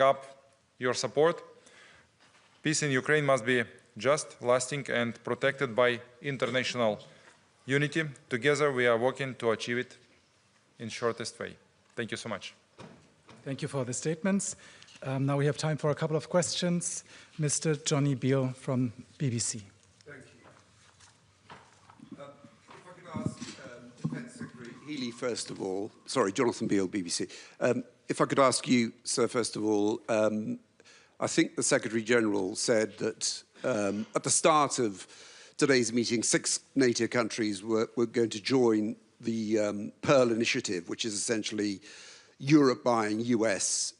up your support. Peace in Ukraine must be just, lasting and protected by international unity. Together we are working to achieve it in shortest way. Thank you so much. Thank you for the statements. Now we have time for a couple of questions. Mr. Johnny Beale from BBC. Thank you. If I could ask Defence Secretary Healey, first of all, sorry, Jonathan Beale, BBC. If I could ask you, sir, first of all, I think the Secretary-General said that at the start of today's meeting, 6 NATO countries were going to join the Pearl Initiative, which is essentially Europe buying US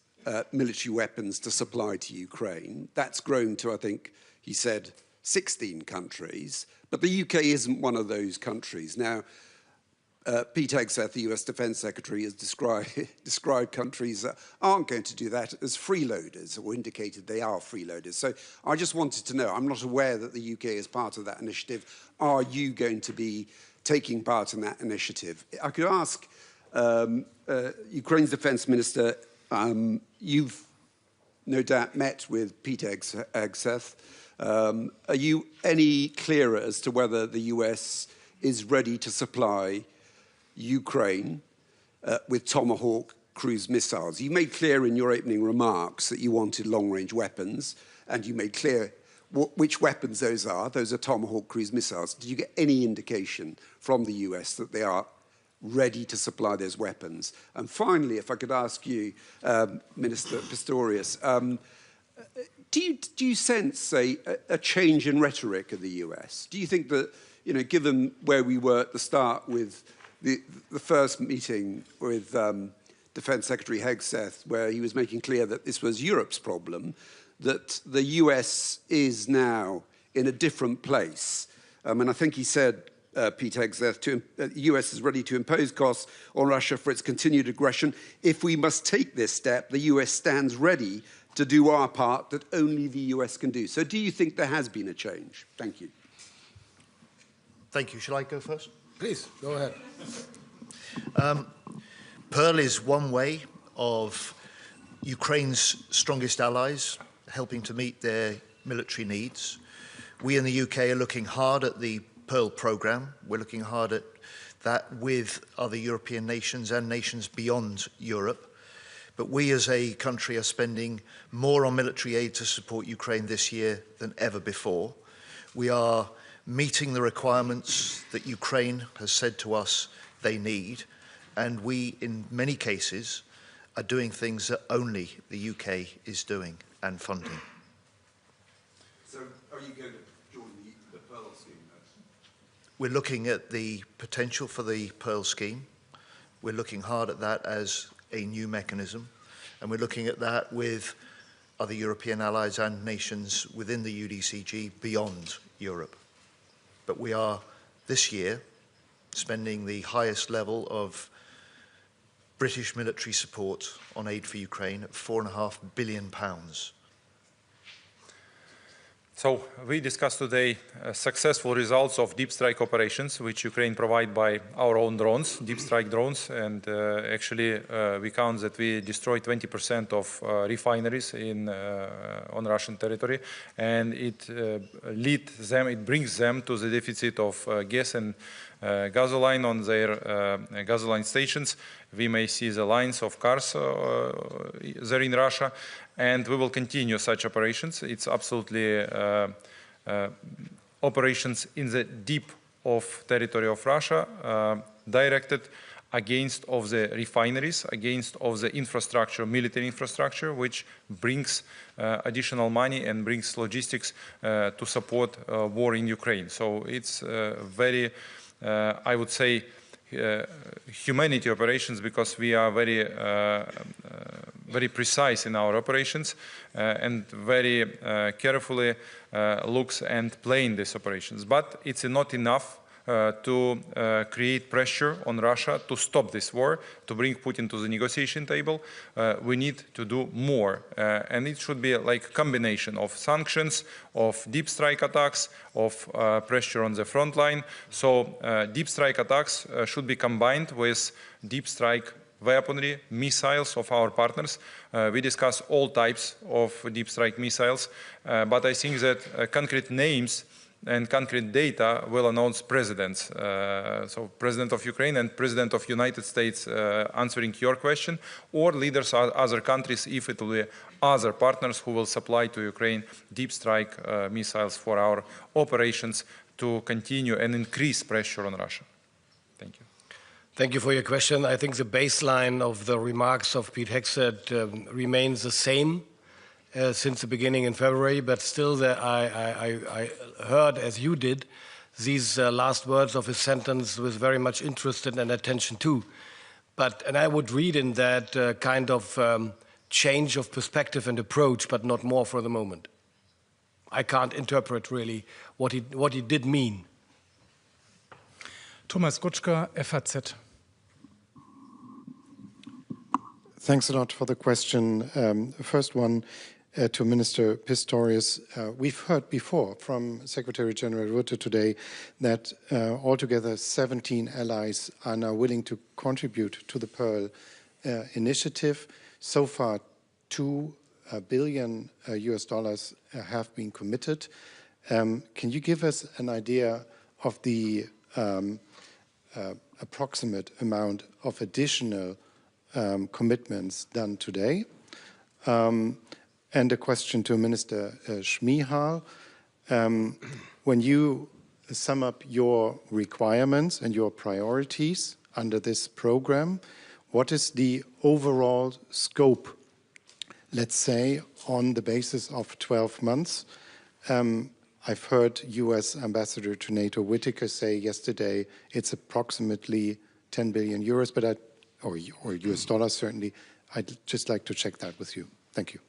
military weapons to supply to Ukraine. That's grown to, I think, he said, 16 countries. But the UK isn't one of those countries. Now, Pete Hegseth, the US Defence Secretary, has described countries that aren't going to do that as freeloaders, or indicated they are freeloaders. So I just wanted to know, I'm not aware that the UK is part of that initiative. Are you going to be taking part in that initiative? I could ask Ukraine's Defence Minister, you've no doubt met with Pete Hegseth. Are you any clearer as to whether the US is ready to supply Ukraine with Tomahawk cruise missiles? You made clear in your opening remarks that you wanted long-range weapons, and you made clear which weapons those are. Those are Tomahawk cruise missiles. Did you get any indication from the US that they are ready to supply those weapons? And finally, if I could ask you, Minister Pistorius, do you sense a change in rhetoric of the US? Do you think that, you know, given where we were at the start with the first meeting with Defence Secretary Hegseth, where he was making clear that this was Europe's problem, that the US is now in a different place? And I think he said, Pete Hegseth, the US is ready to impose costs on Russia for its continued aggression. If we must take this step, the US stands ready to do our part that only the US can do. So do you think there has been a change? Thank you. Thank you. Shall I go first? Please, go ahead. Pearl is one way of Ukraine's strongest allies helping to meet their military needs. We in the UK are looking hard at the Pearl programme. We're looking hard at that with other European nations and nations beyond Europe. But we as a country are spending more on military aid to support Ukraine this year than ever before. We are meeting the requirements that Ukraine has said to us they need, and we, in many cases, are doing things that only the UK is doing and funding. So are you going to join the Pearl scheme? We're looking at the potential for the Pearl scheme. We're looking hard at that as a new mechanism, and we're looking at that with other European allies and nations within the UDCG beyond Europe. But we are, this year, spending the highest level of British military support on aid for Ukraine at £4.5 billion. So we discussed today successful results of deep strike operations, which Ukraine provide by our own drones, deep strike drones, and actually we count that we destroyed 20% of refineries on Russian territory, and it brings them to the deficit of gas and gasoline on their gasoline stations. We may see the lines of cars there in Russia, and we will continue such operations. It's absolutely operations in the deep of territory of Russia, directed against of the refineries, against of the infrastructure, military infrastructure, which brings additional money and brings logistics to support war in Ukraine. So it's very, I would say, humanity operations, because we are very precise in our operations and very carefully looks and plan these operations. But it's not enough to create pressure on Russia to stop this war, to bring Putin to the negotiation table. We need to do more, and it should be like a combination of sanctions, of deep strike attacks, of pressure on the front line. So deep strike attacks should be combined with deep strike weaponry, missiles of our partners. We discuss all types of deep strike missiles, but I think that concrete names and concrete data will announce presidents. So President of Ukraine and President of United States answering your question, or leaders of other countries if it will be other partners who will supply to Ukraine deep strike missiles for our operations to continue and increase pressure on Russia. Thank you. Thank you for your question. I think the baseline of the remarks of Pete Hegseth remains the same since the beginning in February, but still I heard, as you did, these last words of his sentence with very much interest and attention too. And I would read in that kind of change of perspective and approach, but not more for the moment. I can't interpret really what he did mean. Thomas Gutschka, FAZ. Thanks a lot for the question. First one to Minister Pistorius. We've heard before from Secretary General Rutte today that altogether 17 allies are now willing to contribute to the Pearl initiative. So far, $2 billion US have been committed. Can you give us an idea of the approximate amount of additional commitments done today? And a question to Minister Šmihal. When you sum up your requirements and your priorities under this program, what is the overall scope, let's say, on the basis of 12 months? I've heard US Ambassador to NATO Whitaker say yesterday it's approximately 10 billion euros, but or US dollars certainly. I'd just like to check that with you. Thank you.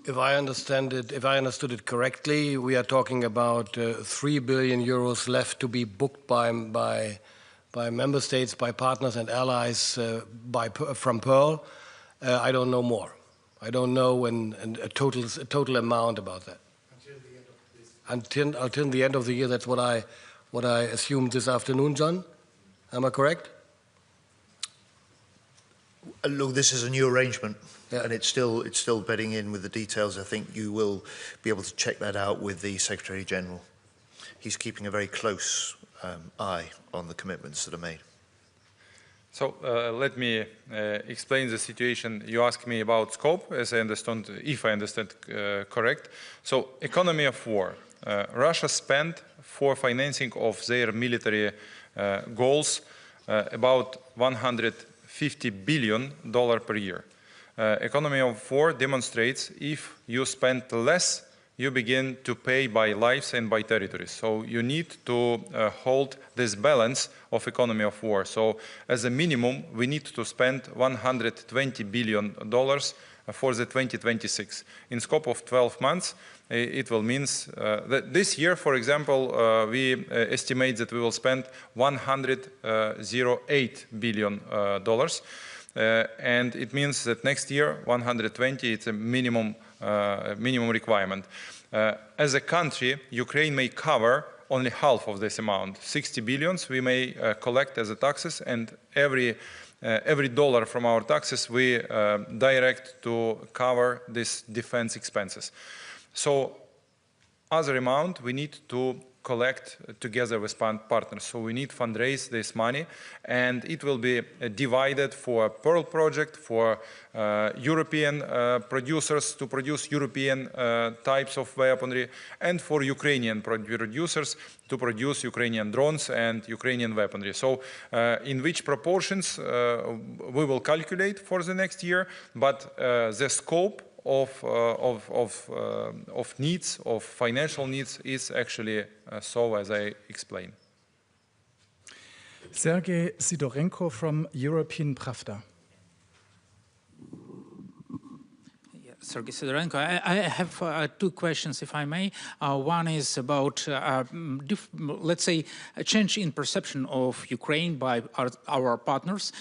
If I understood it correctly, we are talking about 3 billion euros left to be booked by member states, by partners and allies from Pearl. I don't know more. I don't know a total amount about that. Until the end of the year. That's what I assumed this afternoon, John. Am I correct? Look, this is a new arrangement, and it's still bedding in with the details. I think you will be able to check that out with the Secretary General. He's keeping a very close eye on the commitments that are made. So let me explain the situation. You asked me about scope, as I understand, if I understand correct. So economy of war. Russia spent for financing of their military goals about $150 billion per year. Economy of war demonstrates if you spend less, you begin to pay by lives and by territories. So you need to hold this balance of economy of war. So as a minimum, we need to spend $120 billion for the 2026. In scope of 12 months, it will mean that this year, for example, we estimate that we will spend $108 billion. And it means that next year, 120, it's a minimum requirement. As a country, Ukraine may cover only half of this amount. 60 billions we may collect as a taxes, and every dollar from our taxes we direct to cover these defense expenses. So other amount we need to collect together with partners. So we need fundraise this money, and it will be divided for Pearl project, for European producers to produce European types of weaponry, and for Ukrainian producers to produce Ukrainian drones and Ukrainian weaponry. So in which proportions we will calculate for the next year, but the scope of needs, of financial needs, is actually so as I explained. Sergei Sidorenko from European Pravda. Sergei Sidorenko. I have two questions, if I may. One is about, let's say, a change in perception of Ukraine by our partners.